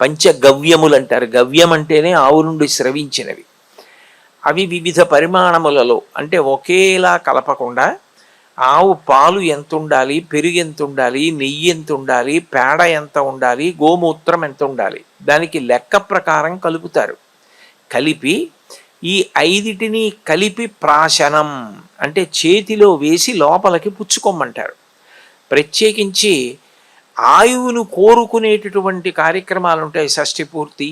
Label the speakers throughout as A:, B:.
A: పంచగవ్యములు అంటారు. గవ్యం అంటేనే ఆవు నుండి స్రవించినవి. అవి వివిధ పరిమాణములలో, అంటే ఒకేలా కలపకుండా ఆవు పాలు ఎంత ఉండాలి, పెరుగు ఎంత ఉండాలి, నెయ్యి ఎంత ఉండాలి, పేడ ఎంత ఉండాలి, గోమూత్రం ఎంత ఉండాలి, దానికి లెక్క ప్రకారం కలుపుతారు. కలిపి ఈ ఐదిటిని కలిపి ప్రాశనం అంటే చేతిలో వేసి లోపలికి పుచ్చుకోమంటారు. ప్రత్యేకించి ఆయువును కోరుకునేటటువంటి కార్యక్రమాలు ఉంటాయి. షష్ఠి పూర్తి,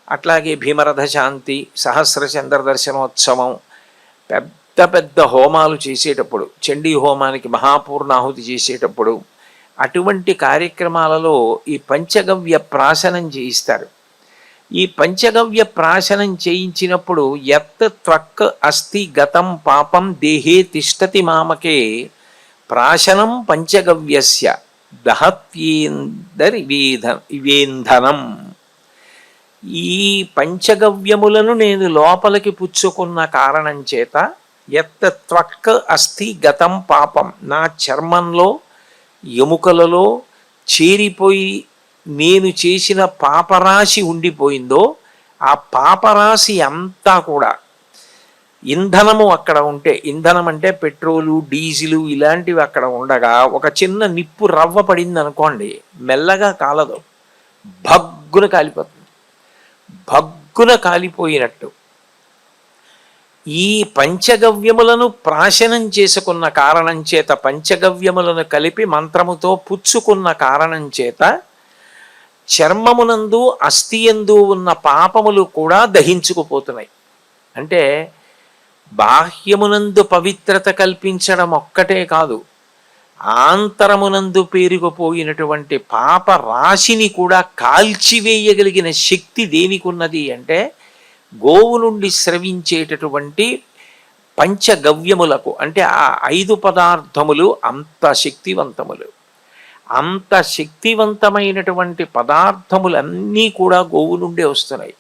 A: అట్లాగే భీమరథ శాంతి, సహస్ర చంద్ర దర్శనోత్సవం, పెద్ద పెద్ద హోమాలు చేసేటప్పుడు, చండీ హోమానికి మహాపూర్ణాహుతి చేసేటప్పుడు, అటువంటి కార్యక్రమాలలో ఈ పంచగవ్య ప్రాశనం చేయిస్తారు. ఈ పంచగవ్య ప్రాశనం చేయించినప్పుడు యత్ త్వక్ అస్థి గతం పాపం దేహే తిష్టతి మామకే ప్రాశనం పంచగవ్యస్య దహత్యేందరివేంధనం. ఈ పంచగవ్యములను నేను లోపలికి పుచ్చుకున్న కారణం చేత యత్ త్వక్ అస్థి గతం పాపం, నా చర్మంలో ఎముకలలో చేరిపోయి నేను చేసిన పాపరాశి ఉండిపోయిందో, ఆ పాపరాశి అంతా కూడా ఇంధనము అక్కడ ఉంటే, ఇంధనం అంటే పెట్రోలు డీజిలు ఇలాంటివి అక్కడ ఉండగా ఒక చిన్న నిప్పు రవ్వ పడింది అనుకోండి, మెల్లగా కాలదు, భగ్గున కాలిపోతుంది. భగ్గున కాలిపోయినట్టు ఈ పంచగవ్యములను ప్రాశనం చేసుకున్న కారణం చేత, పంచగవ్యములను కలిపి మంత్రముతో పుచ్చుకున్న కారణం చేత చర్మమునందు అస్థియందు ఉన్న పాపములు కూడా దహించుకుపోతున్నాయి. అంటే బాహ్యమునందు పవిత్రత కల్పించడం ఒక్కటే కాదు, ఆంతరమునందు పేరుకుపోయినటువంటి పాప రాశిని కూడా కాల్చివేయగలిగిన శక్తి దేనికి ఉన్నది అంటే గోవు నుండి స్రవించేటటువంటి పంచగవ్యములకు, అంటే ఆ 5 పదార్థములు అంత శక్తివంతములు. అంత శక్తివంతమైనటువంటి పదార్థములన్నీ కూడా గోవు నుండే వస్తున్నాయి.